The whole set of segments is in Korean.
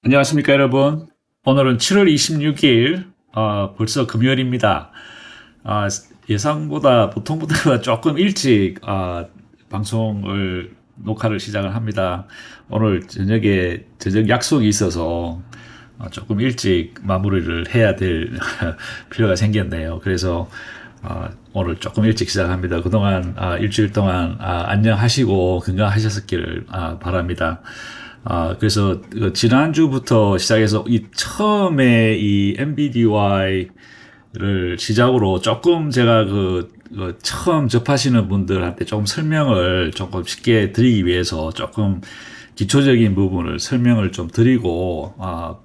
안녕하십니까, 여러분. 오늘은 7월 26일, 벌써 금요일입니다. 예상보다, 보통보다 조금 일찍, 녹화를 시작을 합니다. 오늘 저녁에 저녁 약속이 있어서 조금 일찍 마무리를 해야 될 필요가 생겼네요. 그래서 오늘 조금 일찍 시작합니다. 그동안 일주일 동안 안녕하시고 건강하셨기를 바랍니다. 그래서 지난주부터 시작해서 이 처음에 이 MBDY를 시작으로 조금 제가 처음 접하시는 분들한테 조금 설명을 조금 쉽게 드리기 위해서 조금 기초적인 부분을 설명을 좀 드리고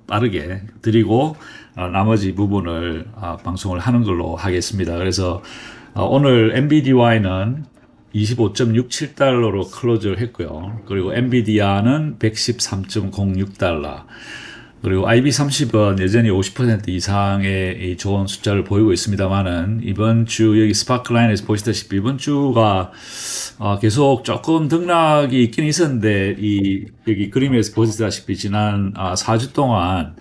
빠르게 드리고 나머지 부분을 방송을 하는 걸로 하겠습니다. 그래서 오늘 MBDY는 25.67달러로 클로즈를 했고요. 그리고 엔비디아는 113.06달러. 그리고 IB30은 여전히 50% 이상의 좋은 숫자를 보이고 있습니다만은 이번 주 여기 스파크라인에서 보시다시피 이번 주가 계속 조금 등락이 있긴 있었는데 여기 그림에서 보시다시피 지난 4주 동안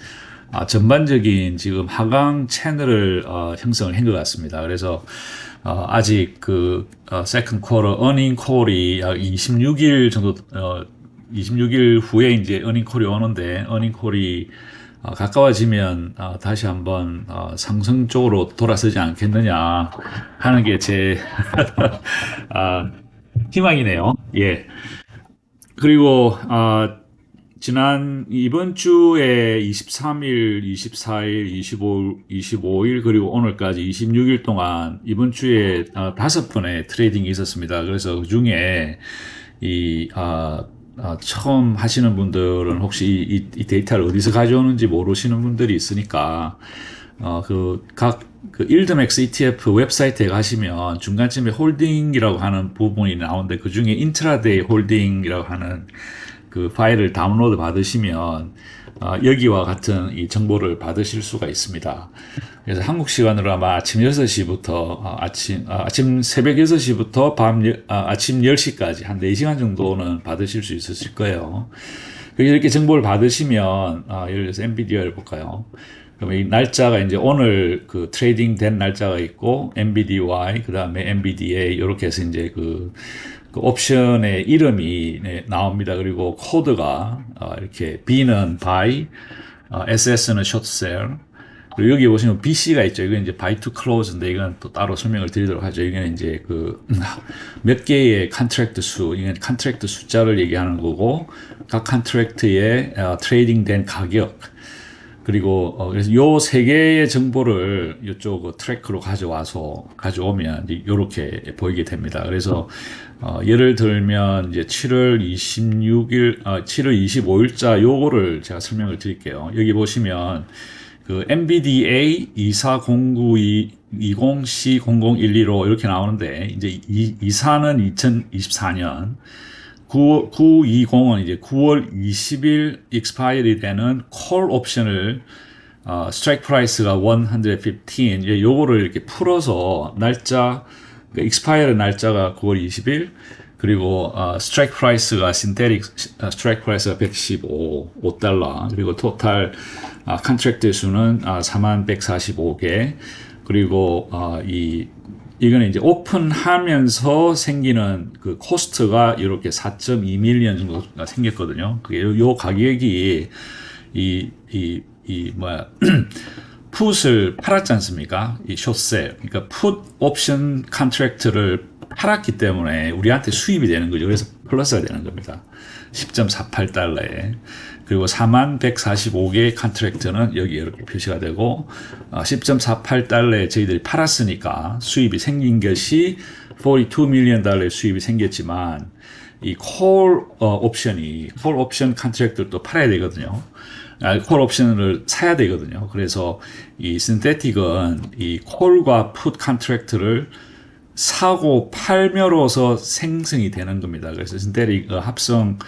전반적인 지금 하강 채널을 형성을 한 것 같습니다. 그래서 아직 세컨 쿼터 어닝 콜이 약 26일 정도 26일 후에 이제 어닝 콜이 오는데 어닝 콜이 가까워지면 다시 한번 상승 쪽으로 돌아서지 않겠느냐 하는 게 제 희망이네요. 예. 그리고 이번 주에 23일, 24일, 25일, 그리고 오늘까지 26일 동안 이번 주에 5번의 트레이딩이 있었습니다. 그래서 그 중에 처음 하시는 분들은 혹시 이 데이터를 어디서 가져오는지 모르시는 분들이 있으니까, 일드맥스 ETF 웹사이트에 가시면 중간쯤에 홀딩이라고 하는 부분이 나오는데 그 중에 인트라데이 홀딩이라고 하는 그 파일을 다운로드 받으시면 여기와 같은 이 정보를 받으실 수가 있습니다. 그래서 한국 시간으로 아마 아침 6시부터 아침 새벽 6시부터 아침 10시까지 한 4시간 정도는 받으실 수 있으실 거예요. 이렇게 정보를 받으시면 예를 들어서 엔비디아를 볼까요? 그러면 이 날짜가 이제 오늘 트레이딩 된 날짜가 있고 NBDY 그다음에 NBDA 이렇게 해서 이제 그 옵션의 이름이 나옵니다. 그리고 코드가 이렇게 B는 buy, SS는 short sell. 그리고 여기 보시면 BC가 있죠. 이건 이제 buy to close인데 이건 또 따로 설명을 드리도록 하죠. 이건 이제 몇 개의 컨트랙트 수, 이건 컨트랙트 숫자를 얘기하는 거고 각 컨트랙트의 트레이딩 된 가격. 그리고 그래서 요 세 개의 정보를 이쪽 트래크로 가져오면 이렇게 보이게 됩니다. 그래서 예를 들면 이제 7월 26일, 7월 25일자 요거를 제가 설명을 드릴게요. 여기 보시면 MBDA 240920C0012로 이렇게 나오는데 이제 24는 2024년 920은 이제 9월 20일 익스파이리 되는 콜 옵션을 스트라이크 프라이스가 115 이제 요거를 이렇게 풀어서 날짜 익스파이어 날짜가 9월 20일 그리고 스트라이크 프라이스가 신테릭 스트라이크 프라이스가 115달러 그리고 토탈 컨트랙트 수는 4145개 그리고 이거는 이제 오픈하면서 생기는 그 코스트가 이렇게 4.2밀리언 정도가 생겼거든요. 그게 요 가격이 풋을 팔았지 않습니까? 이 숏셀. 그러니까 풋 옵션 컨트랙트를 팔았기 때문에 우리한테 수입이 되는 거죠. 그래서 플러스가 되는 겁니다. 10.48달러에. 그리고 4145개 컨트랙트는 여기 이렇게 표시가 되고 10.48달러에 저희들이 팔았으니까 수입이 생긴 것이 42밀리언 달러의 수입이 생겼지만 이 콜 옵션 컨트랙트를 팔아야 되거든요. 콜 옵션을 사야 되거든요. 그래서 이 신테틱은 이 콜과 풋 컨트랙트를 사고 팔며로서 생성이 되는 겁니다. 그래서 신테틱 합성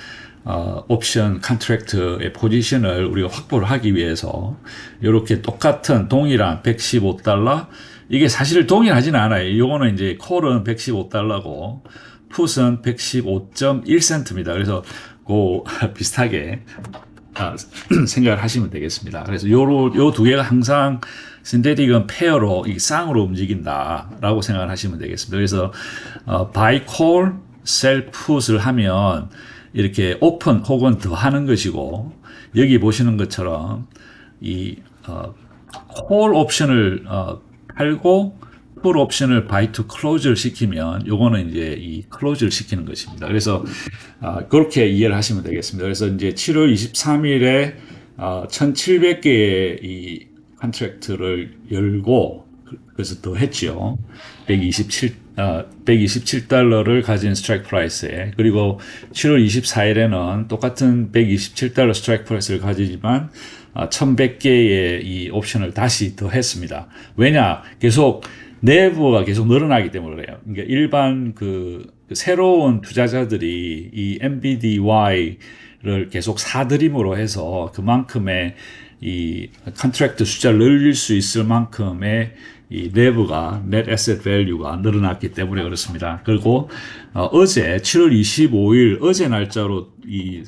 옵션 컨트랙트의 포지션을 우리가 확보를 하기 위해서 이렇게 똑같은 동일한 115달러 이게 사실 동일하지는 않아요. 요거는 이제 콜은 115달러고 풋은 115.1센트입니다. 그래서 비슷하게 생각을 하시면 되겠습니다. 그래서 요 두 개가 항상 신테틱은 페어로 이 쌍으로 움직인다라고 생각을 하시면 되겠습니다. 그래서 buy call, sell put을 하면 이렇게 오픈 혹은 더 하는 것이고, 여기 보시는 것처럼 이 call 옵션을 팔고 put 옵션을 buy to close를 시키면 요거는 이제 이 close를 시키는 것입니다. 그래서 그렇게 이해를 하시면 되겠습니다. 그래서 이제 7월 23일에 1,700개의 이 컨트랙트를 열고, 그래서 더 했죠. 127달러를 가진 스트라이크 프라이스에. 그리고 7월 24일에는 똑같은 127달러 스트라이크 프라이스를 가지지만 1,100개의 이 옵션을 다시 더 했습니다. 왜냐? 계속 내부가 계속 늘어나기 때문에 그래요. 그러니까 일반 새로운 투자자들이 이 NBDY를 계속 사들임으로 해서 그만큼의 이 컨트랙트 숫자를 늘릴 수 있을 만큼의 이 내부가 net asset value가 늘어났기 때문에 그렇습니다. 그리고 어제 7월 25일 어제 날짜로 이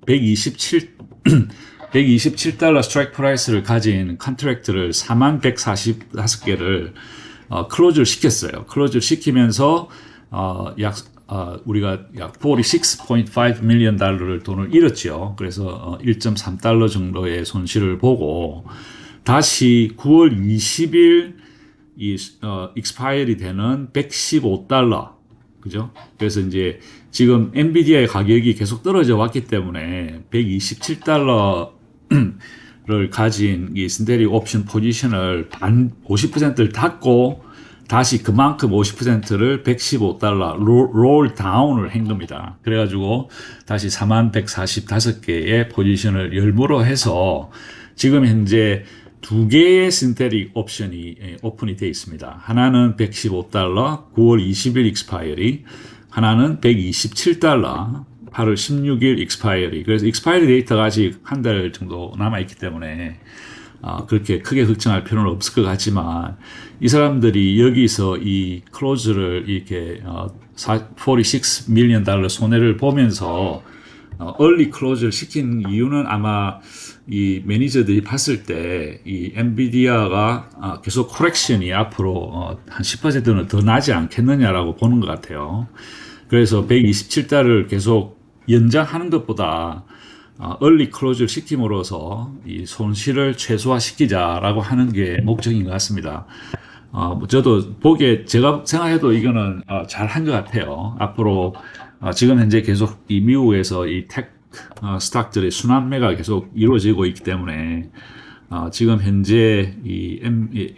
127달러 스트라이크 프라이스를 가진 컨트랙트를 4145개를 클로즈를 시켰어요. 클로즈를 시키면서 우리가 약 46.5 밀리언 달러를 돈을 잃었죠. 그래서 1.3달러 정도의 손실을 보고 다시 9월 20일 익스파이어리 되는 115달러, 그죠? 그래서 이제 지금 엔비디아의 가격이 계속 떨어져 왔기 때문에 127달러를 가진 이 신테릭 옵션 포지션을 50%를 닫고 다시 그만큼 50%를 115달러 롤 다운을 한 겁니다. 그래가지고 다시 4145개의 포지션을 열무로 해서 지금 현재 두 개의 신테릭 옵션이 오픈이 되어 있습니다. 하나는 115달러 9월 20일 익스파이어리, 하나는 127달러 8월 16일 익스파이어리. 그래서 익스파이어리 데이터가 아직 한 달 정도 남아있기 때문에 그렇게 크게 걱정할 필요는 없을 것 같지만, 이 사람들이 여기서 이 클로즈를 이렇게 46 밀리언 달러 손해를 보면서 얼리 클로즈를 시킨 이유는 아마 이 매니저들이 봤을 때 이 엔비디아가 계속 코렉션이 앞으로 한 10%는 더 나지 않겠느냐라고 보는 것 같아요. 그래서 127달러를 계속 연장하는 것보다 얼리 클로즈를 시킴으로써 이 손실을 최소화시키자라고 하는 게 목적인 것 같습니다. 저도 제가 생각해도 이거는 잘한 것 같아요. 앞으로 지금 현재 계속 이 미국에서 이 텍 스탁들의 순환매가 계속 이루어지고 있기 때문에 지금 현재 이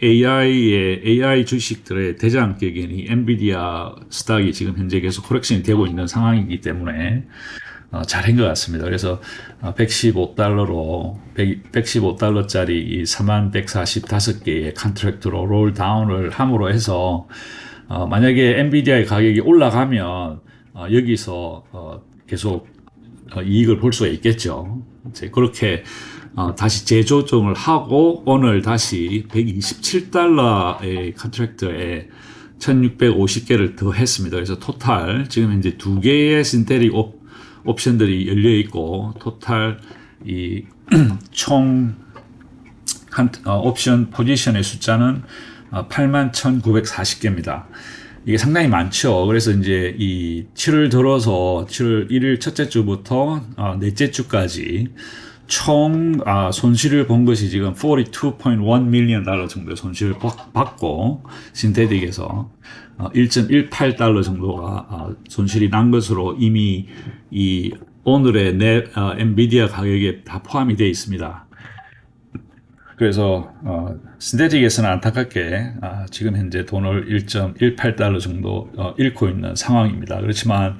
AI 주식들의 대장격인 이 엔비디아 스탁이 지금 현재 계속 코렉션이 되고 있는 상황이기 때문에 잘한 것 같습니다. 그래서 115달러짜리 이 4145개의 컨트랙트로 롤 다운을 함으로 해서 만약에 엔비디아의 가격이 올라가면 여기서 계속 이익을 볼 수가 있겠죠. 이제 그렇게 다시 재조정을 하고 오늘 다시 127달러의 컨트랙트에 1650개를 더 했습니다. 그래서 토탈 지금 현재 두 개의 신테릭 옵션들이 열려 있고 토탈 이 총 옵션 포지션의 숫자는 81,940개입니다. 이게 상당히 많죠. 그래서 이제 이 7월 들어서 7월 1일 첫째 주부터 넷째 주까지 총 손실을 본 것이 지금 42.1 밀리언 달러 정도의 손실을 받고 신테틱에서 1.18달러 정도가 손실이 난 것으로 이미 이 오늘의 엔비디아 가격에 다 포함이 되어 있습니다. 그래서 신테틱에서는 안타깝게 지금 현재 돈을 1.18달러 정도 잃고 있는 상황입니다. 그렇지만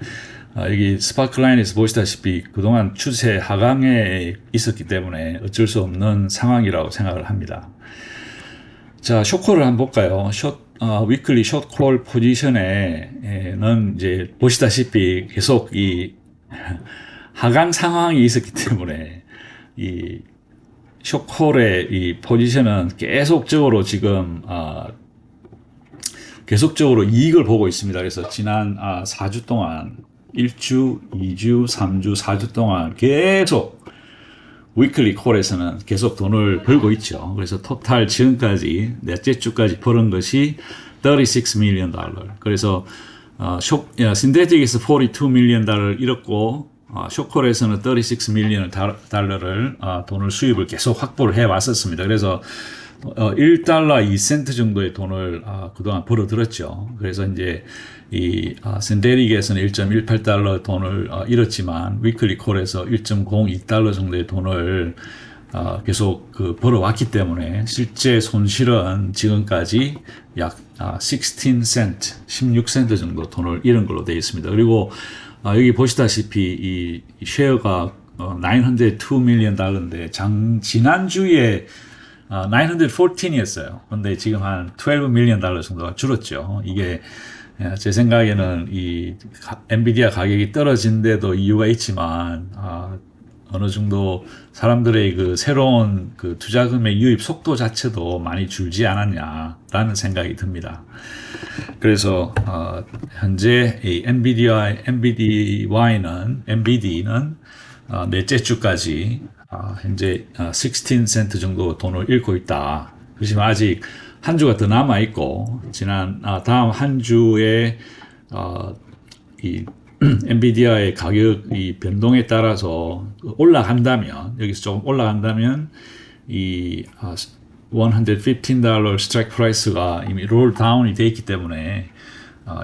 여기 스파크라인에서 보시다시피 그동안 추세 하강에 있었기 때문에 어쩔 수 없는 상황이라고 생각을 합니다. 자, 숏콜을 한번 볼까요? 위클리 숏콜 포지션에는 이제 보시다시피 계속 이 하강 상황이 있었기 때문에 이 숏콜의 이 포지션은 계속적으로 지금 계속적으로 이익을 보고 있습니다. 그래서 지난 4주 동안 1주, 2주, 3주, 4주 동안 계속 위클리 콜에서는 계속 돈을 벌고 있죠. 그래서 토탈 지금까지 넷째 주까지 벌은 것이 36 million 달러. 그래서 신데틱에서 42 million 달러를 잃었고 쇼콜에서는 36 million 달러를 돈을 수입을 계속 확보를 해 왔었습니다. 그래서 1달러 2센트 정도의 돈을 그동안 벌어들었죠. 그래서 이제 이 샌데릭에서는 1.18달러 돈을 잃었지만 위클리 콜에서 1.02달러 정도의 돈을 계속 벌어왔기 때문에 실제 손실은 지금까지 약 16센트, 16센트 정도 돈을 잃은 걸로 되어 있습니다. 그리고 여기 보시다시피 이 쉐어가 902 밀리언 달러인데 지난주에 914이었어요. 근데 지금 한 12 밀리언 달러 정도가 줄었죠. 이게 제 생각에는 이 엔비디아 가격이 떨어진데도 이유가 있지만 어느 정도 사람들의 그 새로운 그 투자금의 유입 속도 자체도 많이 줄지 않았냐라는 생각이 듭니다. 그래서 현재 이 엔비디는 넷째 주까지 현재 16센트 정도 돈을 잃고 있다. 그렇지만 아직 한 주가 더 남아 있고 다음 한 주에 이 엔비디아의 가격이 변동에 따라서 올라간다면 여기서 조금 올라간다면 이 $115 스트라이크 프라이스가 이미 롤 다운이 돼 있기 때문에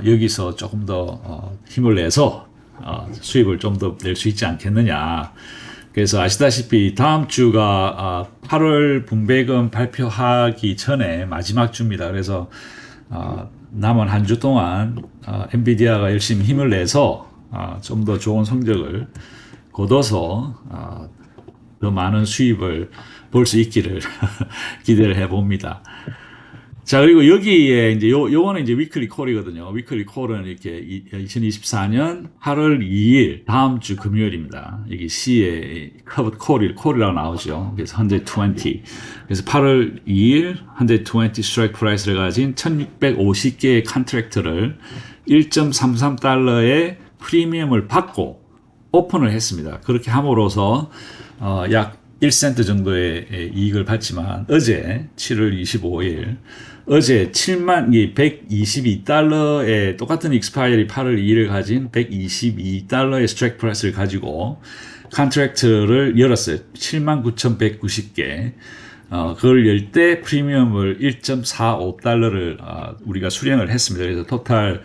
여기서 조금 더 힘을 내서 수입을 좀 더 낼 수 있지 않겠느냐. 그래서 아시다시피 다음 주가 8월 분배금 발표하기 전에 마지막 주입니다. 그래서 남은 한 주 동안 엔비디아가 열심히 힘을 내서 좀 더 좋은 성적을 거둬서 더 많은 수입을 볼 수 있기를 기대를 해봅니다. 자, 그리고 여기에 이제 요거는 이제 위클리 콜이거든요. 위클리 콜은 이렇게 2024년 8월 2일 다음 주 금요일입니다. 여기 C에 커브 콜이라고 나오죠. 그래서 120. 그래서 8월 2일 120 스트라이크 프라이스를 가진 1650개의 컨트랙트를 1.33달러의 프리미엄을 받고 오픈을 했습니다. 그렇게 함으로써 약 1센트 정도의 이익을 받지만 어제 7월 25일 어제 122달러의 똑같은 익스파이리 8월 2일을 가진 122달러의 스트라이크 프라이스를 가지고 컨트랙트를 열었어요. 79,190개. 그걸 열 때 프리미엄을 1.45달러를 우리가 수령을 했습니다. 그래서 토탈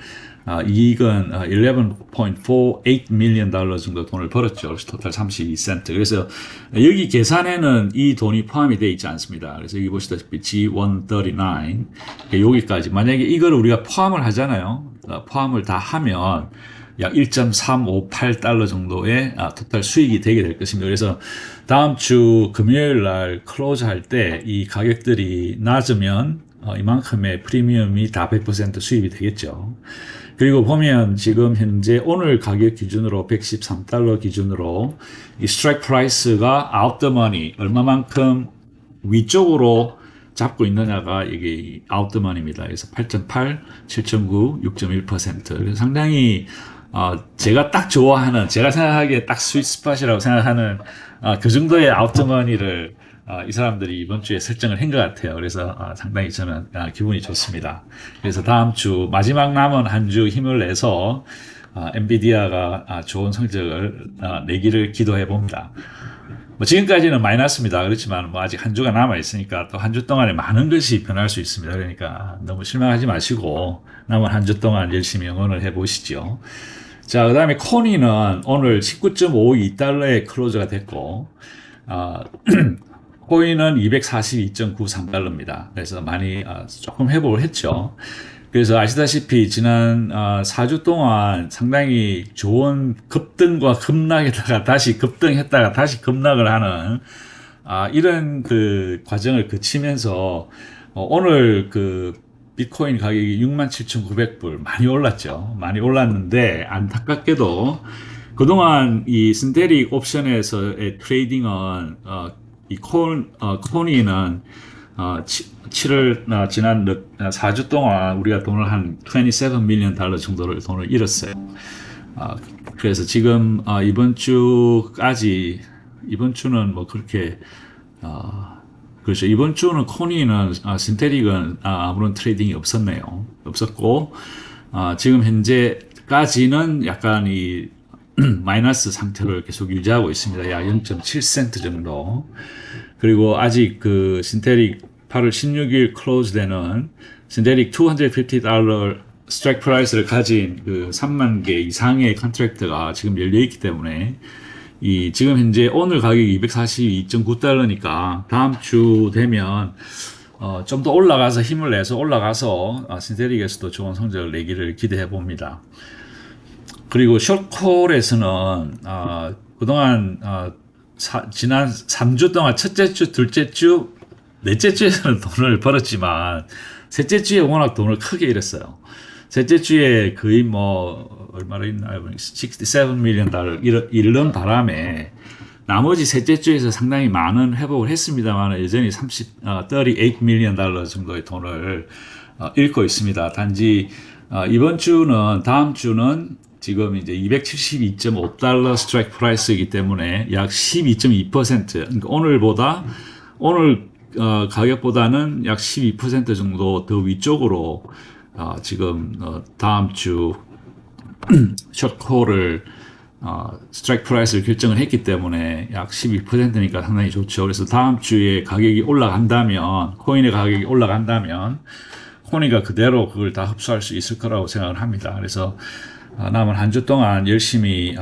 이익은 11.48 밀리언 달러 정도 돈을 벌었죠. 그래서 토탈 32센트. 그래서 여기 계산에는 이 돈이 포함이 되어 있지 않습니다. 그래서 여기 보시다시피 G139 여기까지 만약에 이걸 우리가 포함을 하잖아요. 포함을 다 하면 약 1.358달러 정도의 토탈 수익이 되게 될 것입니다. 그래서 다음 주 금요일 날 클로즈 할 때 이 가격들이 낮으면 이만큼의 프리미엄이 다 100% 수입이 되겠죠. 그리고 보면 지금 현재 오늘 가격 기준으로 113달러 기준으로 이 스트라이크 프라이스가 out the money 얼마만큼 위쪽으로 잡고 있느냐가 이게 out the money입니다. 그래서 8.8, 7.9, 6.1%. 그래서 상당히 제가 딱 좋아하는 제가 생각하기에 딱 스윗 스팟이라고 생각하는 그 정도의 out the money를 이 사람들이 이번 주에 설정을 한 것 같아요. 그래서 상당히 저는 기분이 좋습니다. 그래서 다음 주 마지막 남은 한 주 힘을 내서 엔비디아가 좋은 성적을 내기를 기도해 봅니다. 뭐 지금까지는 많이 났습니다. 그렇지만 뭐 아직 한 주가 남아 있으니까 또 한 주 동안에 많은 것이 변할 수 있습니다. 그러니까 너무 실망하지 마시고 남은 한 주 동안 열심히 응원을 해 보시죠. 자, 그 다음에 코니는 오늘 19.52달러에 클로즈가 됐고 코인은 242.93달러입니다. 그래서 많이 조금 회복을 했죠. 그래서 아시다시피 지난 4주 동안 상당히 좋은 급등과 급락에다가 다시 급등했다가 다시 급락을 하는 이런 그 과정을 거치면서 오늘 그 비트코인 가격이 67,900불 많이 올랐죠. 많이 올랐는데 안타깝게도 그동안 이 신테릭 옵션에서의 트레이딩은 이 코니는 7월 지난 4주 동안 우리가 돈을 한 27 밀리언 달러 정도를 돈을 잃었어요. 그래서 지금 이번 주까지 이번 주는 뭐 그렇게 그렇죠. 이번 주는 코니는 신테릭은 아무런 트레이딩이 없었네요. 없었고 지금 현재까지는 약간 이 마이너스 상태를 계속 유지하고 있습니다. 약 0.7센트 정도. 그리고 아직 그 신테릭 8월 16일 클로즈 되는 신테릭 $250 스트라이크 프라이스를 가진 그 3만 개 이상의 컨트랙트가 지금 열려 있기 때문에 지금 현재 오늘 가격이 242.9달러니까 다음 주 되면 좀 더 올라가서 힘을 내서 올라가서 신테릭에서도 좋은 성적을 내기를 기대해 봅니다. 그리고 숏콜에서는 그동안 지난 3주 동안 첫째 주, 둘째 주, 넷째 주에서는 돈을 벌었지만 셋째 주에 워낙 돈을 크게 잃었어요. 셋째 주에 거의 뭐 얼마나 있나요? 67 밀리언 달러 잃는 바람에 나머지 셋째 주에서 상당히 많은 회복을 했습니다만 여전히 38 밀리언 달러 정도의 돈을 잃고 있습니다. 단지 이번 주는 다음 주는 지금 이제 272.5달러 스트라이크 프라이스이기 때문에 약 12.2%, 그러니까 오늘 가격보다는 약 12% 정도 더 위쪽으로 지금 다음 주 숏콜을 스트라이크 프라이스를 결정을 했기 때문에 약 12%니까 상당히 좋죠. 그래서 다음 주에 가격이 올라간다면, 코인의 가격이 올라간다면 코니가 그대로 그걸 다 흡수할 수 있을 거라고 생각을 합니다. 그래서 남은 한 주 동안 열심히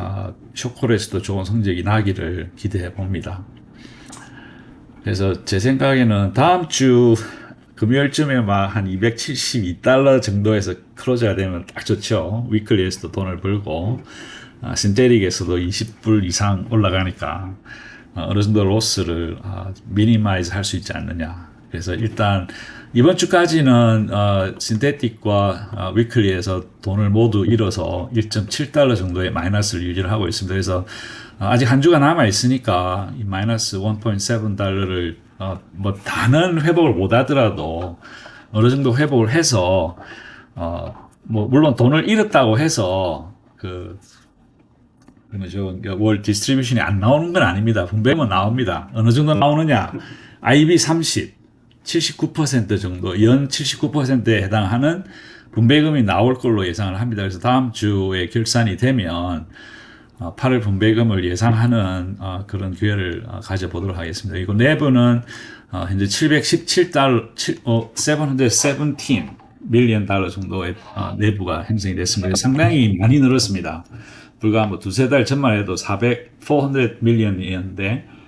숏콜에서도 좋은 성적이 나기를 기대해 봅니다. 그래서 제 생각에는 다음 주 금요일쯤에 막 한 272달러 정도에서 클로즈가 되면 딱 좋죠. 위클리에서도 돈을 벌고 신테릭에서도 20불 이상 올라가니까 어느 정도 로스를 미니마이즈 할 수 있지 않느냐. 그래서 일단 이번 주까지는 신테틱과 위클리에서 돈을 모두 잃어서 1.7달러 정도의 마이너스를 유지를 하고 있습니다. 그래서 아직 한 주가 남아 있으니까 이 마이너스 1.7달러를 뭐 다는 회복을 못 하더라도 어느 정도 회복을 해서 뭐 물론 돈을 잃었다고 해서 월 디스트리뷰션이 안 나오는 건 아닙니다. 분배금은 나옵니다. 어느 정도 나오느냐? IB30 79% 정도, 연 79%에 해당하는 분배금이 나올 걸로 예상을 합니다. 그래서 다음 주에 결산이 되면 8월 분배금을 예상하는 그런 기회를 가져보도록 하겠습니다. 그리고 내부는 현재 717달러, 717 밀리언 달러 정도의 내부가 형성이 됐습니다. 상당히 많이 늘었습니다. 불과 뭐 두세 달 전만 해도 400 밀리언이었는데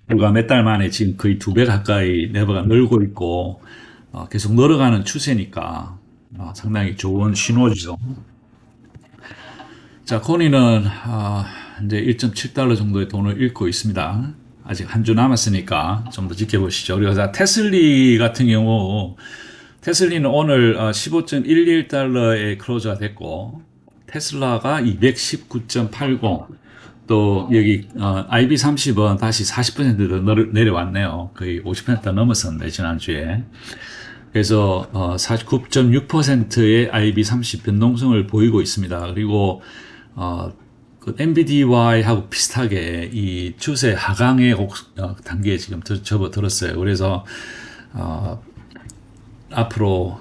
불과 몇 달 만에 지금 거의 2배 가까이 내부가 늘고 있고 계속 늘어가는 추세니까 상당히 좋은 신호죠. 자, 코니는 이제 1.7달러 정도의 돈을 잃고 있습니다. 아직 한 주 남았으니까 좀 더 지켜보시죠. 그리고 테슬리 같은 경우 테슬리는 오늘 15.11달러에 클로즈가 됐고 테슬라가 219.80 또 여기 IB30은 다시 40%더 내려왔네요. 거의 50% 넘었었는데 지난주에. 그래서 49.6%의 IB30 변동성을 보이고 있습니다. 그리고 그 NVDY하고 비슷하게 이 추세 하강의 단계에 지금 접어들었어요. 그래서 앞으로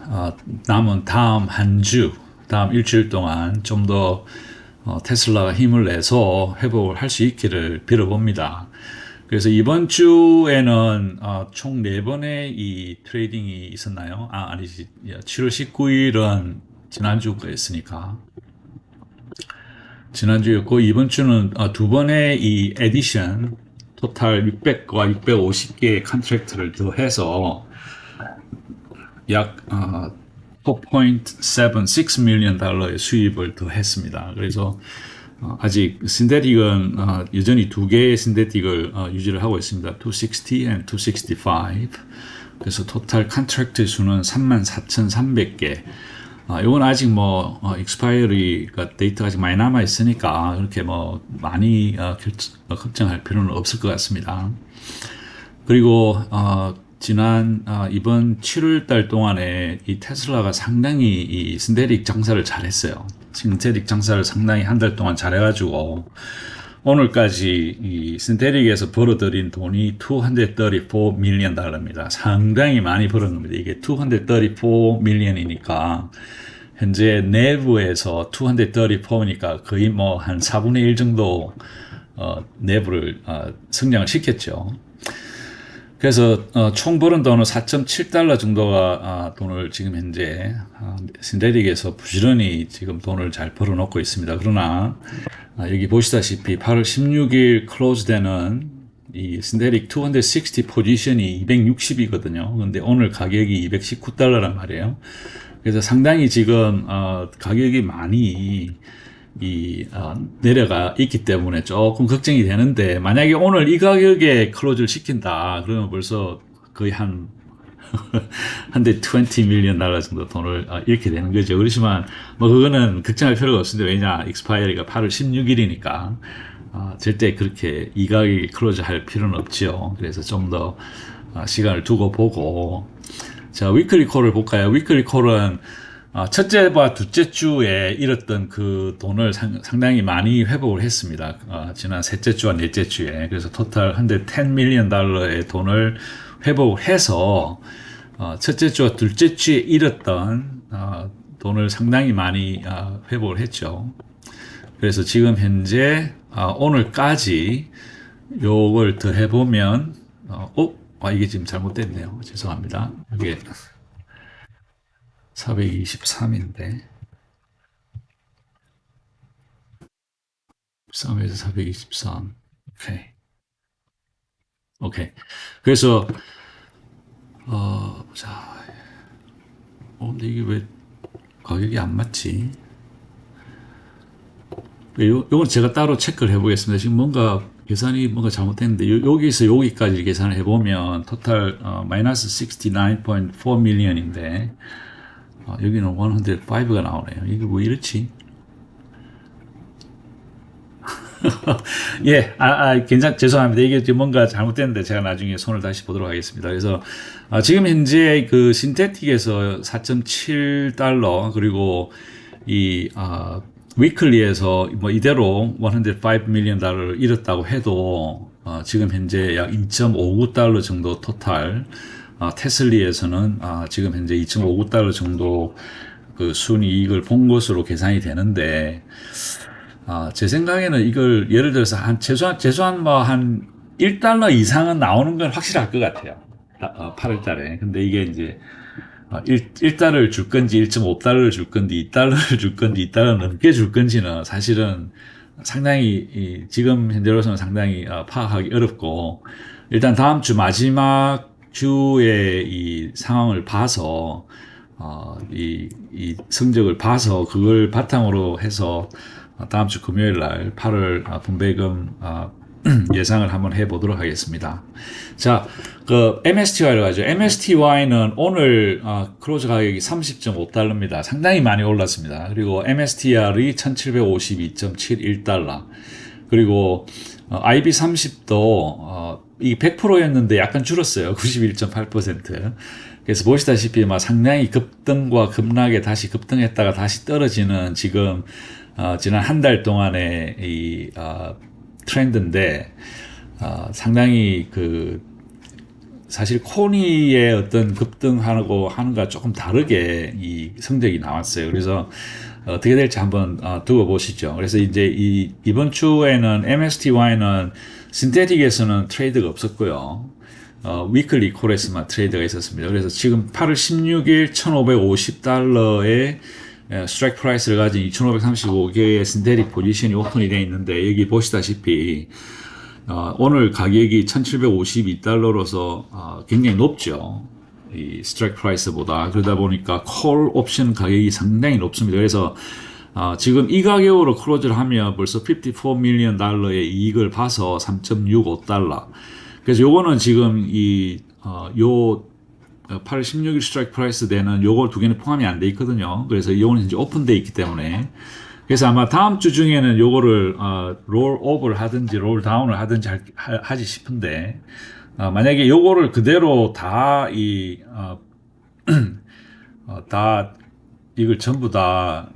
남은 다음 한 주, 다음 일주일 동안 좀 더 테슬라가 힘을 내서 회복을 할 수 있기를 빌어봅니다. 그래서 이번 주에는 총 4번의 이 트레이딩이 있었나요? 아니지. 7월 19일은 지난주 거였으니까. 지난주였고, 이번 주는 2번의 이 에디션, 토탈 600과 650개의 컨트랙트를 더해서 약 4.76 밀리언 달러의 수입을 더했습니다. 그래서 아직 신데틱은 여전히 2개의 신데틱을 유지를 하고 있습니다. 260 and 265. 그래서 토탈 컨트랙트 수는 34,300개. 이건 아직 뭐 익스파이어리가 데이터가 아직 많이 남아 있으니까 그렇게 뭐 많이 걱정할 필요는 없을 것 같습니다. 그리고 이번 7월 달 동안에 이 테슬라가 상당히 이 신데틱 장사를 잘했어요. 신데틱 장사를 상당히 한 달 동안 잘해가지고 오늘까지 이 신테릭에서 벌어들인 돈이 234 밀리언 달러입니다. 상당히 많이 벌은 겁니다. 이게 234 밀리언이니까 현재 내부에서 234니까 거의 뭐 한 4분의 1 정도 내부를 성장을 시켰죠. 그래서 총 버는 돈은 4.7달러 정도가 돈을 지금 현재 신데릭에서 부지런히 지금 돈을 잘 벌어놓고 있습니다. 그러나 여기 보시다시피 8월 16일 클로즈되는 이 신데릭 260 포지션이 260이거든요. 근데 오늘 가격이 219달러란 말이에요. 그래서 상당히 지금 가격이 많이 내려가 있기 때문에 조금 걱정이 되는데, 만약에 오늘 이 가격에 클로즈를 시킨다 그러면 벌써 거의 한 20 밀리언 달러 정도 돈을 잃게 되는 거죠. 그렇지만 뭐 그거는 걱정할 필요가 없습니다. 왜냐, 익스파이어리가 8월 16일이니까 절대 그렇게 이 가격에 클로즈 할 필요는 없죠. 그래서 좀 더 시간을 두고 보고, 자, 위클리 콜을 볼까요? 위클리 콜은 첫째와 둘째 주에 잃었던 그 돈을 상당히 많이 회복을 했습니다. 지난 셋째 주와 넷째 주에. 그래서 토탈 110 밀리언 달러의 돈을 회복을 해서 첫째 주와 둘째 주에 잃었던 돈을 상당히 많이 회복을 했죠. 그래서 지금 현재 오늘까지 요걸 더 해보면 이게 지금 잘못됐네요. 죄송합니다. 이게 423인데 3에서 423. 오케이. 그래서 자, 근데 이게 왜 가격이 안 맞지? 요건 제가 따로 체크를 해보겠습니다. 지금 뭔가 계산이 뭔가 잘못됐는데, 여기서 여기까지 계산을 해보면 토탈 마이너스 69.4 밀리언인데 여기는 105가 나오네요. 이게 왜 이렇지? 예, 죄송합니다. 이게 지금 뭔가 잘못됐는데 제가 나중에 손을 다시 보도록 하겠습니다. 그래서 지금 현재 그 신테틱에서 4.7달러, 그리고 이 위클리에서 뭐 이대로 105 밀리언 달러를 잃었다고 해도 지금 현재 약 2.59달러 정도 토탈, 테슬리에서는 지금 현재 2.59달러 정도 그 순이익을 본 것으로 계산이 되는데, 제 생각에는 이걸 예를 들어서 최소한 뭐 한 1달러 이상은 나오는 건 확실할 것 같아요. 8월 달에. 근데 이게 이제 1달러를 줄 건지 1.5달러를 줄 건지 2달러를 줄 건지 2달러 넘게 줄 건지는 사실은 상당히 지금 현재로서는 상당히 파악하기 어렵고, 일단 다음 주 마지막 주의 이 상황을 봐서 이 성적을 봐서 그걸 바탕으로 해서 다음 주 금요일 날 8월 분배금 예상을 한번 해보도록 하겠습니다. 자, 그 MSTY로 가죠. MSTY는 오늘 클로즈 가격이 30.5달러입니다. 상당히 많이 올랐습니다. 그리고 MSTR이 1752.71달러. 그리고 IB30도 이게 100%였는데 약간 줄었어요. 91.8%. 그래서 보시다시피 상당히 급등과 급락에 다시 급등했다가 다시 떨어지는 지금 지난 한 달 동안의 이 트렌드인데, 상당히 사실 코니의 어떤 급등하고 하는가 조금 다르게 이 성적이 나왔어요. 그래서 어떻게 될지 한번 두고 보시죠. 그래서 이제 이번 주에는 MSTY는 신테틱에서는 트레이드가 없었고요. 위클리 콜에서만 트레이드가 있었습니다. 그래서 지금 8월 16일 1,550달러의 스트라이크 프라이스를 가진 2,535개의 신테릭 포지션이 오픈이 되어 있는데, 여기 보시다시피 오늘 가격이 1,752달러로서 굉장히 높죠. 이 스트라이크 프라이스보다. 그러다 보니까 콜 옵션 가격이 상당히 높습니다. 그래서 지금 이 가격으로 클로즈를 하면 벌써 54 밀리언 달러의 이익을 봐서 3.65달러. 그래서 요거는 지금 8월 16일 스트라이크 프라이스 되는 요거 두 개는 포함이 안 돼 있거든요. 그래서 이거는 이제 오픈돼 있기 때문에, 그래서 아마 다음 주 중에는 요거를 롤 오버를 하든지 롤 다운을 하든지 하지 싶은데, 만약에 요거를 그대로 다 이걸 전부 다,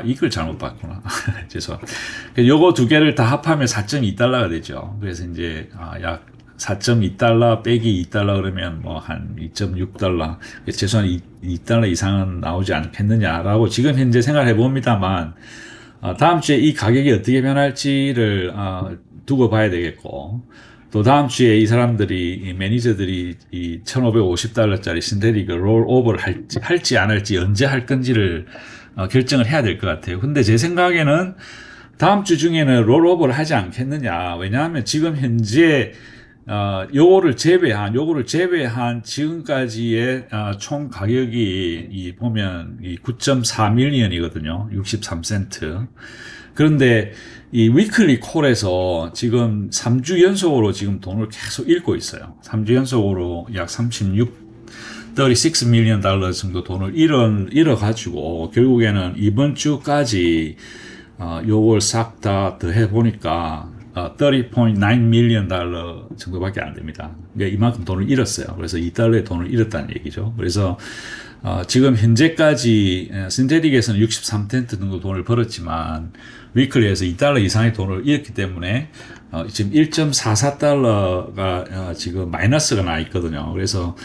이걸 잘못 봤구나. 죄송합니다. 요거 두 개를 다 합하면 4.2달러가 되죠. 그래서 이제, 약 4.2달러 빼기 2달러 그러면 뭐 한 2.6달러. 최소한 2달러 이상은 나오지 않겠느냐라고 지금 현재 생각해 봅니다만, 다음 주에 이 가격이 어떻게 변할지를, 두고 봐야 되겠고, 또 다음 주에 이 사람들이, 이 매니저들이 이 1,550달러짜리 신테릭을 롤오버를 할지 안 할지 언제 할 건지를 결정을 해야 될 것 같아요. 근데 제 생각에는 다음 주 중에는 롤오버를 하지 않겠느냐. 왜냐하면 지금 현재 요거를 제외한 지금까지의 총 가격이 보면 이 9.4 밀리언이거든요. 63센트. 그런데 이 위클리 콜에서 지금 3주 연속으로 지금 돈을 계속 잃고 있어요. 3주 연속으로 약 36 밀리언 달러 정도 돈을 잃어가지고 결국에는 이번 주까지 요걸 싹 다 더해 보니까 30.9 밀리언 달러 정도밖에 안 됩니다. 그러니까 이만큼 돈을 잃었어요. 그래서 2달러의 돈을 잃었다는 얘기죠. 그래서 지금 현재까지 신테틱에서는 63센트 정도 돈을 벌었지만 위클리에서 2달러 이상의 돈을 잃었기 때문에 지금 1.44달러가 지금 마이너스가 나 있거든요. 그래서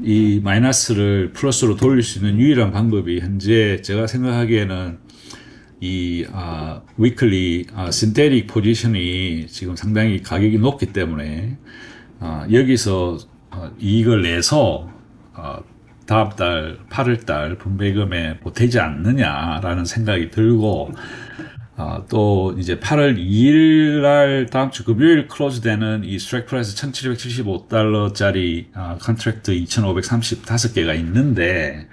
이 마이너스를 플러스로 돌릴 수 있는 유일한 방법이 현재 제가 생각하기에는 이 위클리 신테릭 포지션이 지금 상당히 가격이 높기 때문에 여기서 이익을 내서 다음 달 8월 달 분배금에 보태지 않느냐라는 생각이 들고 또 이제 8월 2일 날 다음 주 금요일 클로즈 되는 이 스트라이크 프라이스 1,775달러짜리 컨트랙트 2,535개가 있는데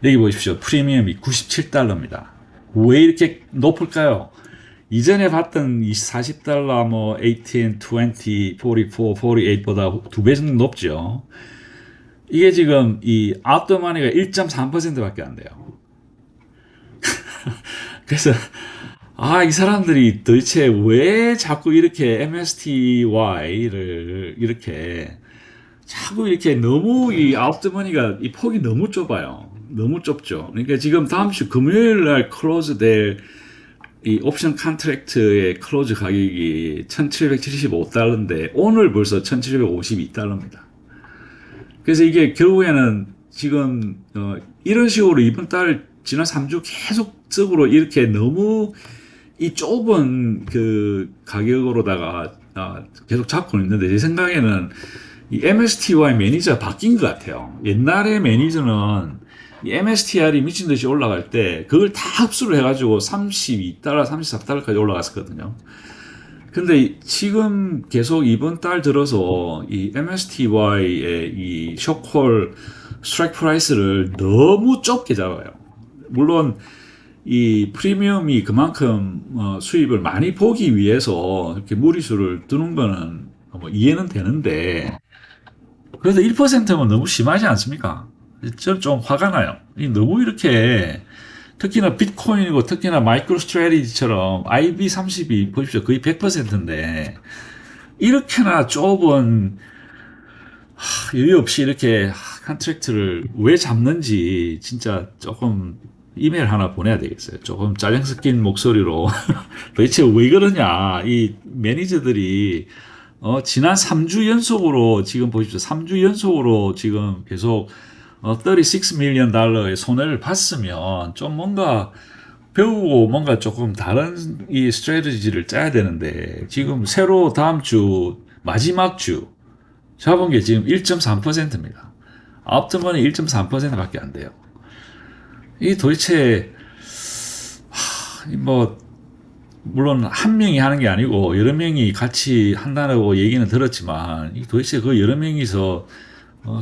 여기 보십시오. 프리미엄이 97달러입니다. 왜 이렇게 높을까요? 이전에 봤던 40달러, 뭐, 18, 20, 44, 48보다 2배 정도 높죠. 이게 지금 이 아웃더머니가 1.3%밖에 안 돼요. 그래서, 이 사람들이 도대체 왜 자꾸 이렇게 MSTY를 이렇게 자꾸 이렇게 너무 이 아웃더머니가 이 폭이 너무 좁아요. 너무 좁죠. 그러니까 지금 다음 주 금요일 날 클로즈 될 이 옵션 컨트랙트의 클로즈 가격이 1,775달러인데 오늘 벌써 1,752달러입니다. 그래서 이게 결국에는 지금 이런 식으로 이번 달 지난 3주 계속적으로 이렇게 너무 이 좁은 그 가격으로다가 계속 잡고 있는데 제 생각에는 이 MSTY 매니저가 바뀐 것 같아요. 옛날에 매니저는 이 MSTR이 미친 듯이 올라갈 때 그걸 다 흡수를 해가지고 32달러, 34달러까지 올라갔었거든요. 근데 지금 계속 이번 달 들어서 이 MSTY의 이 숏콜 스트라이크 프라이스를 너무 좁게 잡아요. 물론 이 프리미엄이 그만큼 수입을 많이 보기 위해서 이렇게 무리수를 두는 거는 뭐 이해는 되는데 그래도 1%면 너무 심하지 않습니까? 저는 좀 화가 나요. 너무 이렇게 특히나 비트코인이고 특히나 마이크로 스트래티지처럼 IB30이 보십시오. 거의 100%인데 이렇게나 좁은 여유 없이 이렇게 컨트랙트를 왜 잡는지 진짜 조금 이메일 하나 보내야 되겠어요. 조금 짜증 섞인 목소리로 도대체 왜 그러냐. 이 매니저들이 지난 3주 연속으로 지금 보십시오. 3주 연속으로 지금 계속 36 밀리언 달러의 손해를 봤으면 좀 뭔가 배우고 뭔가 조금 다른 이 스트래티지를 짜야 되는데 지금 새로 다음 주 마지막 주 잡은 게 지금 1.3%입니다. 아웃더머니 1.3%밖에 안 돼요. 이 도대체 뭐 물론 한 명이 하는 게 아니고 여러 명이 같이 한다고 얘기는 들었지만 도대체 그 여러 명이서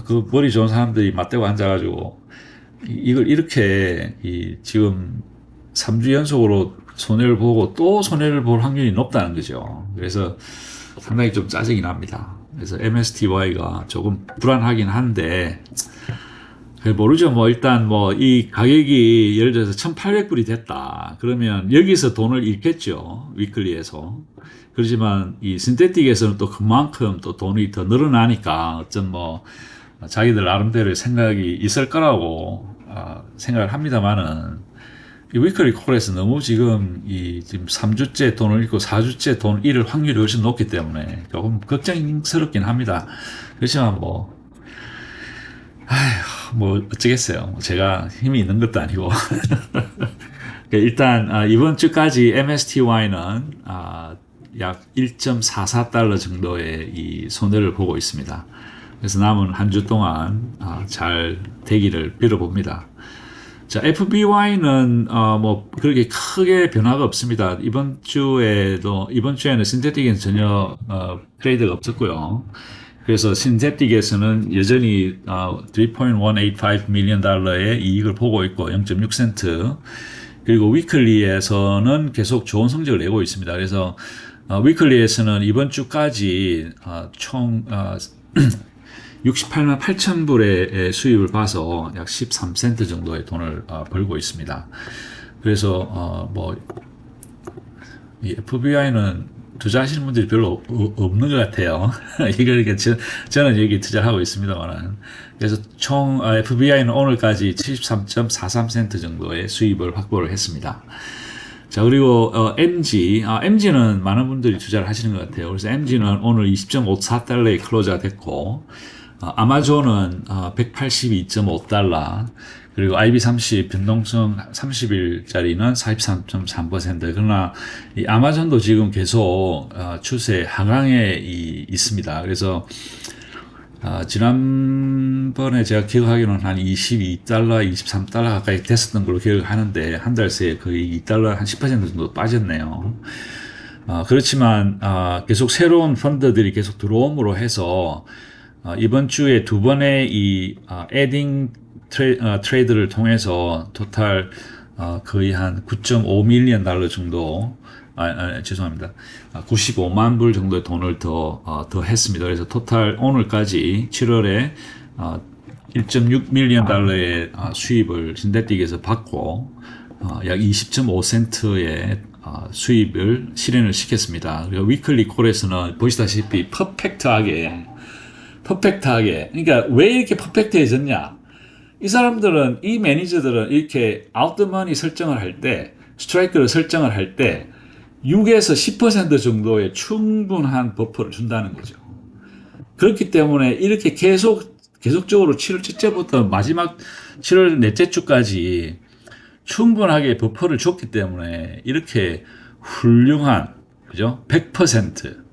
그 머리 좋은 사람들이 맞대고 앉아가지고 이걸 이렇게 지금 3주 연속으로 손해를 보고 또 손해를 볼 확률이 높다는 거죠. 그래서 상당히 좀 짜증이 납니다. 그래서 MSTY가 조금 불안하긴 한데 모르죠. 뭐 일단 뭐 이 가격이 예를 들어서 1,800불이 됐다. 그러면 여기서 돈을 잃겠죠. 위클리에서. 그렇지만 이 신테틱에서는 또 그만큼 또 돈이 더 늘어나니까 어쩐 뭐 자기들 나름대로의 생각이 있을 거라고 생각을 합니다만은 이 위클리 콜에서 너무 지금 지금 3주째 돈을 잃고 4주째 돈을 잃을 확률이 훨씬 높기 때문에 조금 걱정스럽긴 합니다. 그렇지만 뭐 어쩌겠어요. 제가 힘이 있는 것도 아니고. 일단 이번 주까지 MSTY는 약 1.44달러 정도의 이 손해를 보고 있습니다. 그래서 남은 한 주 동안 잘 되기를 빌어봅니다. 자, FBY는 뭐 그렇게 크게 변화가 없습니다. 이번 주에는 신테틱에는 전혀 트레이드가 없었고요. 그래서 신테틱에서는 여전히 3.185 밀리언 달러의 이익을 보고 있고 0.6센트. 그리고 위클리에서는 계속 좋은 성적을 내고 있습니다. 그래서 위클리에서는 이번 주까지 총 68만 8천 불의 수입을 봐서 약 13센트 정도의 돈을 벌고 있습니다. 그래서 이 FBI는 투자하시는 분들이 별로 없는 것 같아요. 이걸 저는 여기 투자하고 있습니다만, 그래서 총 FBI는 오늘까지 73.43센트 정도의 수입을 확보를 했습니다. 자, 그리고 MG는 많은 분들이 투자를 하시는 것 같아요. 그래서 MG는 오늘 20.54달러에 클로즈가 됐고, 아마존은 182.5달러, 그리고 IB30 변동성 30일짜리는 43.3%. 그러나 이 아마존도 지금 계속 추세 하강에 있습니다. 그래서 지난번에 제가 기억하기로는 한 22달러, 23달러 가까이 됐었던 걸로 기억하는데 한 달 새에 거의 2달러 한 10% 정도 빠졌네요. 그렇지만 계속 새로운 펀드들이 계속 들어옴으로 해서 이번 주에 두 번의 이 에딩 트레이드를 통해서 토탈 거의 한 9.5 밀리언 달러 정도 죄송합니다. 95만 불 정도의 돈을 더 했습니다. 그래서 토탈 오늘까지 7월에 1.6 밀리언 달러의 수입을 신데틱에서 받고 약 20.5센트의 수입을 실현을 시켰습니다. 그리고 위클리 콜에서는 보시다시피 퍼펙트하게 그러니까 왜 이렇게 퍼펙트해졌냐? 이 매니저들은 이렇게 아웃더머니 설정을 할 때, 스트라이크를 설정을 할 때 6에서 10% 정도의 충분한 버퍼를 준다는 거죠. 그렇기 때문에 이렇게 계속적으로 7월 첫째부터 마지막 7월 넷째 주까지 충분하게 버퍼를 줬기 때문에 이렇게 훌륭한, 그죠? 100%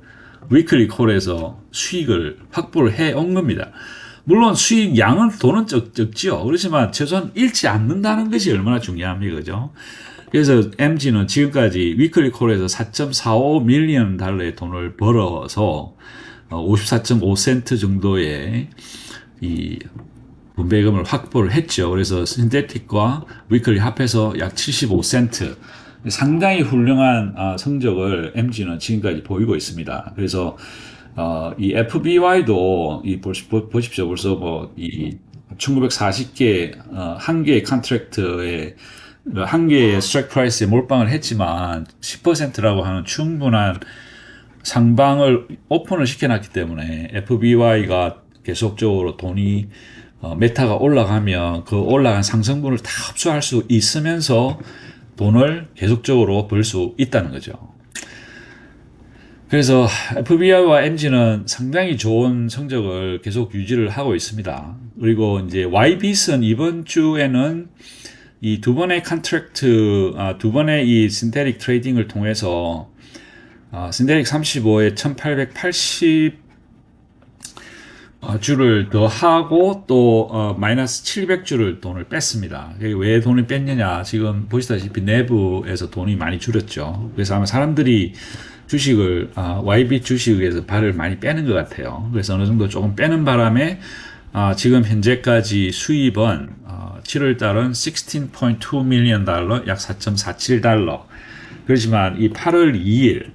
위클리 콜에서 수익을 확보를 해온 겁니다. 물론 수익 양은 돈은 적지요. 그렇지만 최소한 잃지 않는다는 것이 얼마나 중요합니까? 그죠? 그래서 MG는 지금까지 위클리 콜에서 4.45 밀리언 달러의 돈을 벌어서 54.5센트 정도의 이 분배금을 확보를 했죠. 그래서 신데틱과 위클리 합해서 약 75센트. 상당히 훌륭한 성적을 MG는 지금까지 보이고 있습니다. 그래서 이 FBY도 보십시오. 벌써 이 1940개 한 개의 컨트랙트에 한 개의 스트라이크 프라이스에 몰빵을 했지만 10%라고 하는 충분한 상방을 오픈을 시켜놨기 때문에 FBY가 계속적으로 돈이 메타가 올라가면 그 올라간 상승분을 다 흡수할 수 있으면서 돈을 계속적으로 벌 수 있다는 거죠. 그래서 FBI와 MG는 상당히 좋은 성적을 계속 유지를 하고 있습니다. 그리고 이제 YBIS는 이번 주에는 이 두 번의 컨트랙트, 두 번의 이 신테릭 트레이딩을 통해서 신테릭 35에 1880 주를 더 하고 또 마이너스 700주를 돈을 뺐습니다. 왜 돈을 뺐느냐? 지금 보시다시피 내부에서 돈이 많이 줄었죠. 그래서 아마 사람들이 주식을 YB 주식에서 발을 많이 빼는 것 같아요. 그래서 어느 정도 조금 빼는 바람에 지금 현재까지 수입은 7월 달은 16.2 밀리언 달러, 약 4.47달러. 그렇지만 이 8월 2일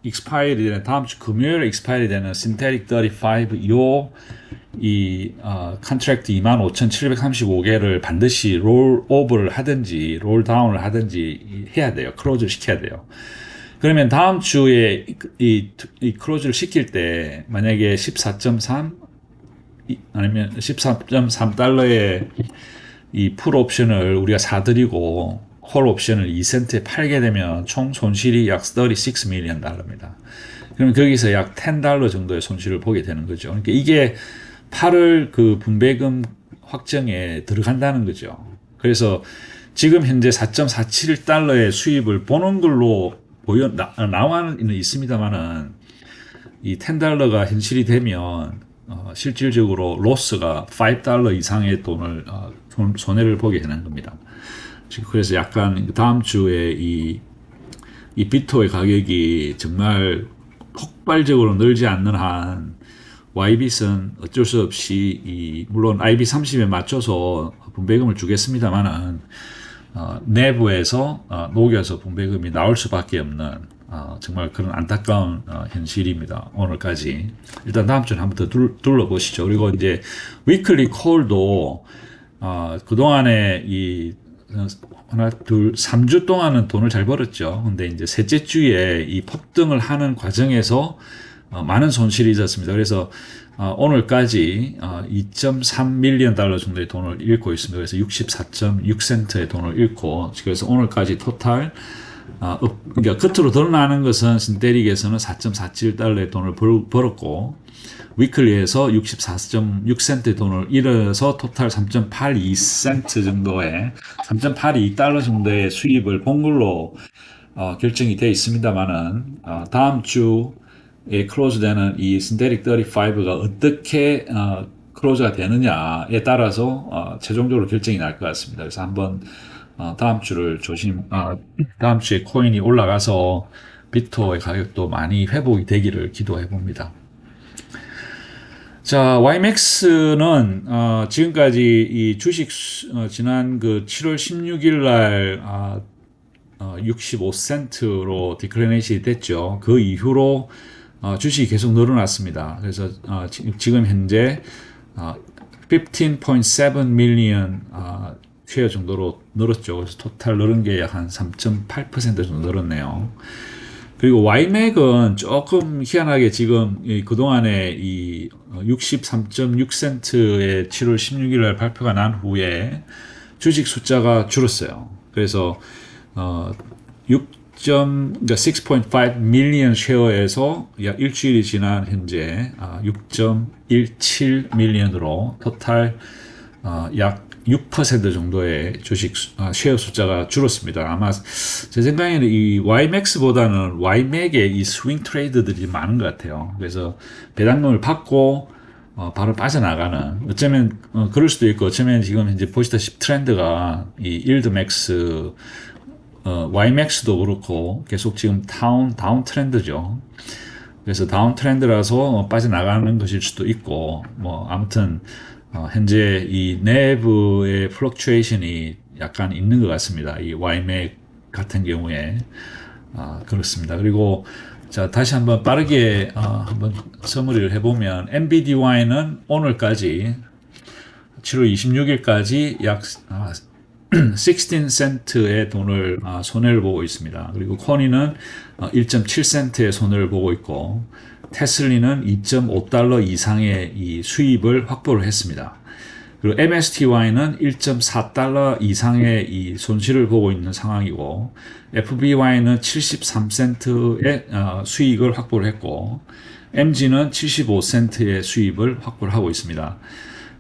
익스파이리 되는 다음 주 금요일에 익스파이리 되는 신테릭 35 이 컨트랙트 25,735개를 반드시 롤 오버를 하든지 롤 다운을 하든지 해야 돼요. 클로즈를 시켜야 돼요. 그러면 다음 주에 이 클로즈를 시킬 때 만약에 14.3 아니면 13.3달러의 이 풀 옵션을 우리가 사들이고 홀 옵션을 2센트에 팔게 되면 총 손실이 약 36 밀리언 달러입니다. 그럼 거기서 약 10달러 정도의 손실을 보게 되는 거죠. 그러니까 이게 8월 그 분배금 확정에 들어간다는 거죠. 그래서 지금 현재 4.47달러의 수입을 보는 걸로 나와는 있습니다만은 이 10달러가 현실이 되면 실질적으로 로스가 5달러 이상의 돈을 손해를 보게 되는 겁니다. 그래서 약간 다음 주에 이 비트의 가격이 정말 폭발적으로 늘지 않는 한 YBit은 어쩔 수 없이 물론 IB30에 맞춰서 분배금을 주겠습니다만은 내부에서 녹여서 분배금이 나올 수밖에 없는 정말 그런 안타까운 현실입니다. 오늘까지. 일단 다음 주는 한번 더 둘러보시죠. 그리고 이제 위클리 콜도 그동안에 하나, 둘, 3주 동안은 돈을 잘 벌었죠. 근데 이제 셋째 주에 이 폭등을 하는 과정에서 많은 손실이 있었습니다. 그래서 오늘까지 2.3 밀리언 달러 정도의 돈을 잃고 있습니다. 그래서 64.6센트의 돈을 잃고, 그래서 오늘까지 토탈 그러니까 끝으로 드러나는 것은 신테릭에서는 4.47달러의 돈을 벌었고, 위클리에서 64.6센트의 돈을 잃어서 토탈 3.82센트 정도의 3.82달러 정도의 수입을 본 걸로 결정이 되어 있습니다만은 다음 주에 클로즈되는 이 신테릭 35가 어떻게 클로즈가 되느냐에 따라서 최종적으로 결정이 날 것 같습니다. 그래서 한번 다음 주에 코인이 올라가서 비트의 가격도 많이 회복이 되기를 기도해 봅니다. 자, YMAX는 지금까지 이 주식 지난 그 7월 16일 날 65센트로 디클레이션이 됐죠. 그 이후로 주식이 계속 늘어났습니다. 그래서 지금 현재 15.7 밀리언 쉐어 정도로 늘었죠. 그래서 토탈 늘은 게 약 한 3.8% 정도 늘었네요. 그리고 YMAC은 조금 희한하게 지금 그동안에 이 63.6센트의 7월 16일 날 발표가 난 후에 주식 숫자가 줄었어요. 그래서 6.5 밀리언 쉐어에서 약 일주일이 지난 현재 6.17 밀리언으로 토탈 약 6% 정도의 주식 쉐어 숫자가 줄었습니다. 아마 제 생각에는 이 YMAX보다는 YMAC의 이 스윙 트레이드들이 많은 것 같아요. 그래서 배당금을 받고 바로 빠져나가는, 어쩌면 그럴 수도 있고, 어쩌면 지금 이제 보시다시피 트렌드가 이 일드맥스 YMAX도 그렇고 계속 지금 다운 트렌드죠. 그래서 다운 트렌드라서 빠져나가는 것일 수도 있고, 아무튼 현재 이 내부의 플럭추에이션이 약간 있는 것 같습니다. 이 YMAC 같은 경우에 그렇습니다. 그리고 자, 다시 한번 빠르게 한번 서머리를 해보면 NBDY는 오늘까지 7월 26일까지 약 16센트의 돈을 손해를 보고 있습니다. 그리고 코니는 1.7센트의 손해를 보고 있고, 테슬리는 2.5달러 이상의 이 수입을 확보를 했습니다. 그리고 MSTY는 1.4달러 이상의 이 손실을 보고 있는 상황이고, FBY는 73센트의 수익을 확보를 했고, MG는 75센트의 수입을 확보를 하고 있습니다.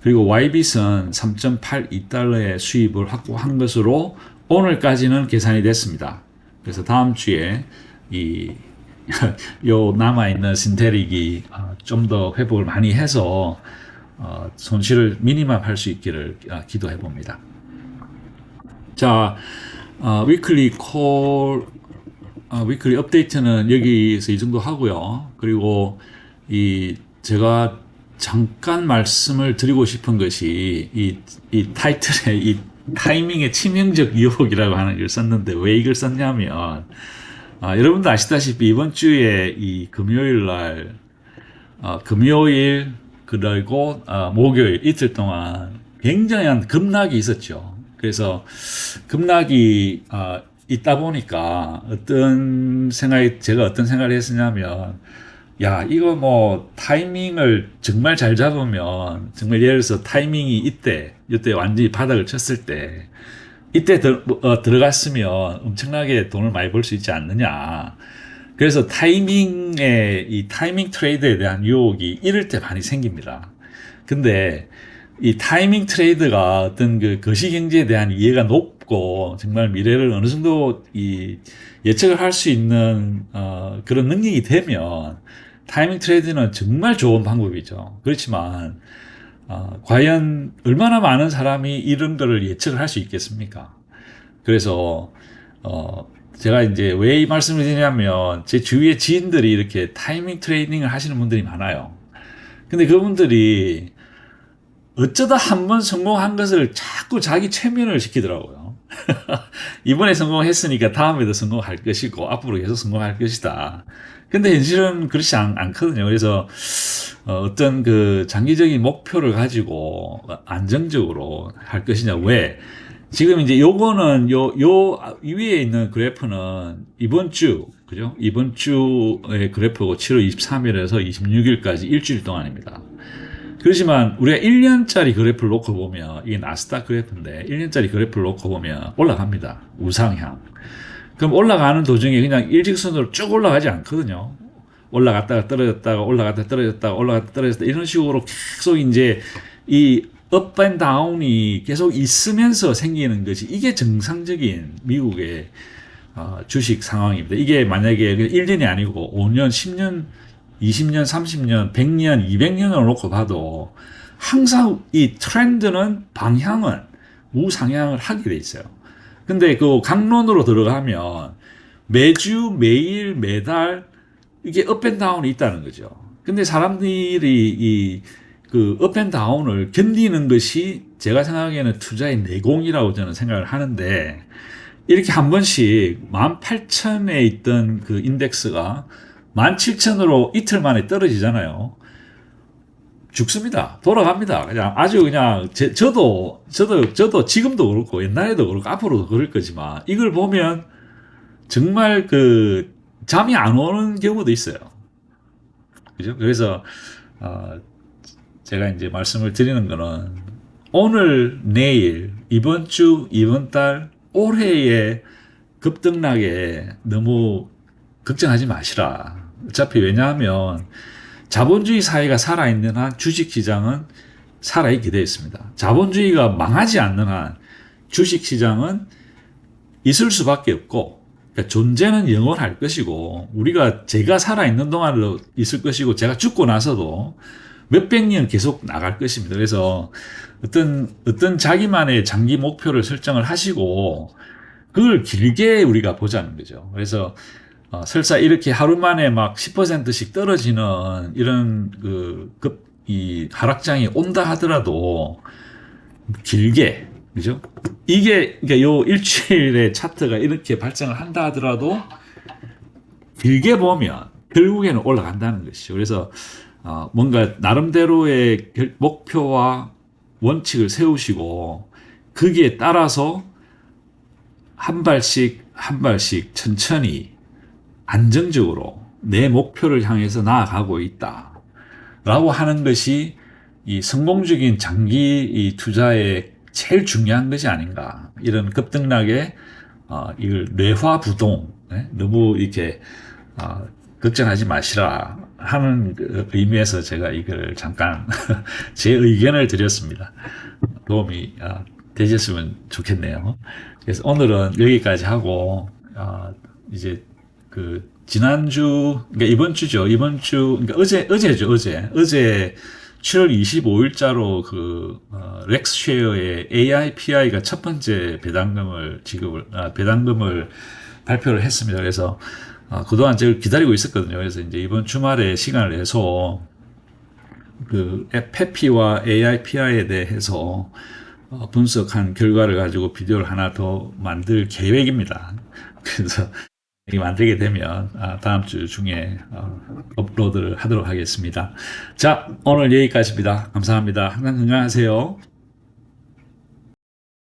그리고 YBit은 3.82달러의 수입을 확보한 것으로 오늘까지는 계산이 됐습니다. 그래서 다음 주에 요 남아있는 신테릭이 좀 더 회복을 많이 해서 손실을 미니멈 할 수 있기를 기도해 봅니다. 자, 위클리 업데이트는 여기서 이 정도 하고요. 그리고 제가 잠깐 말씀을 드리고 싶은 것이 이 타이틀에 이 타이밍의 치명적 유혹이라고 하는 걸 썼는데, 왜 이걸 썼냐면 여러분도 아시다시피 이번 주에 이 금요일 그리고 목요일 이틀 동안 굉장한 급락이 있었죠. 그래서 급락이 있다 보니까 제가 어떤 생각을 했었냐면 야, 이거 뭐 타이밍을 정말 잘 잡으면 정말 예를 들어서 타이밍이 이때 완전히 바닥을 쳤을 때 이때 들어갔으면 엄청나게 돈을 많이 벌 수 있지 않느냐. 그래서 이 타이밍 트레이드에 대한 유혹이 이럴 때 많이 생깁니다. 근데 이 타이밍 트레이드가 어떤 그 거시경제에 대한 이해가 높고 정말 미래를 어느 정도 이 예측을 할 수 있는 그런 능력이 되면 타이밍 트레이드는 정말 좋은 방법이죠. 그렇지만 과연 얼마나 많은 사람이 이런 거를 예측을 할 수 있겠습니까? 그래서 제가 이제 왜 이 말씀을 드리냐면 제 주위에 지인들이 이렇게 타이밍 트레이딩을 하시는 분들이 많아요. 근데 그분들이 어쩌다 한 번 성공한 것을 자꾸 자기 최면을 시키더라고요. 이번에 성공했으니까 다음에도 성공할 것이고 앞으로 계속 성공할 것이다. 근데 현실은 그렇지 않거든요. 그래서 어떤 그 장기적인 목표를 가지고 안정적으로 할 것이냐. 왜? 지금 이제 요거는 요 위에 있는 그래프는 이번 주, 그죠? 이번 주의 그래프고 7월 23일에서 26일까지 일주일 동안입니다. 그렇지만 우리가 1년짜리 그래프를 놓고 보면 이게 나스닥 그래프인데 1년짜리 그래프를 놓고 보면 올라갑니다. 우상향. 그럼 올라가는 도중에 그냥 일직선으로 쭉 올라가지 않거든요. 올라갔다가 떨어졌다가 올라갔다가 떨어졌다가 올라갔다가 떨어졌다 이런 식으로 계속 이제 이 업 앤 다운이 계속 있으면서 생기는 것이 이게 정상적인 미국의 주식 상황입니다. 이게 만약에 1년이 아니고 5년, 10년, 20년, 30년, 100년, 200년을 놓고 봐도 항상 이 트렌드는 방향은 우상향을 하게 돼 있어요. 근데 그 강론으로 들어가면 매주, 매일, 매달 이게 업앤다운이 있다는 거죠. 근데 사람들이 그 업앤다운을 견디는 것이 제가 생각하기에는 투자의 내공이라고 저는 생각을 하는데 이렇게 한 번씩 18,000에 있던 그 인덱스가 17,000으로 이틀 만에 떨어지잖아요. 죽습니다. 돌아갑니다. 그냥 아주 그냥 저도 지금도 그렇고 옛날에도 그렇고 앞으로도 그럴 거지만 이걸 보면 정말 그 잠이 안 오는 경우도 있어요. 그죠? 그래서 제가 이제 말씀을 드리는 거는 오늘, 내일, 이번 주, 이번 달, 올해의 급등락에 너무 걱정하지 마시라. 어차피 왜냐하면 자본주의 사회가 살아있는 한 주식시장은 살아있게 되어 있습니다. 자본주의가 망하지 않는 한 주식시장은 있을 수밖에 없고 그러니까 존재는 영원할 것이고 제가 살아있는 동안도 있을 것이고 제가 죽고 나서도 몇백 년 계속 나갈 것입니다. 그래서 어떤 자기만의 장기 목표를 설정을 하시고 그걸 길게 우리가 보자는 거죠. 그래서 설사 이렇게 하루 만에 막 10%씩 떨어지는 이런 이 하락장이 온다 하더라도 길게, 그죠? 그러니까 요 일주일의 차트가 이렇게 발전을 한다 하더라도 길게 보면 결국에는 올라간다는 것이죠. 그래서 뭔가 나름대로의 목표와 원칙을 세우시고 거기에 따라서 한 발씩 한 발씩 천천히 안정적으로 내 목표를 향해서 나아가고 있다. 라고 하는 것이 이 성공적인 장기 이 투자의 제일 중요한 것이 아닌가. 이런 급등락에 이걸 뇌화부동, 너무 이렇게 걱정하지 마시라 하는 그 의미에서 제가 이걸 잠깐 제 의견을 드렸습니다. 도움이 되셨으면 좋겠네요. 그래서 오늘은 여기까지 하고 이제 그 지난주 그러니까 이번 주죠. 이번 주 그러니까 어제죠. 어제 7월 25일자로 그 렉스쉐어의 AIPI가 첫 번째 배당금을 발표를 했습니다. 그래서 그동안 제가 기다리고 있었거든요. 그래서 이제 이번 주말에 시간을 내서 그 페피와 AIPI에 대해서 분석한 결과를 가지고 비디오를 하나 더 만들 계획입니다. 그래서 만들게 되면 다음 주 중에 업로드를 하도록 하겠습니다. 자, 오늘 여기까지입니다. 감사합니다. 항상 건강하세요.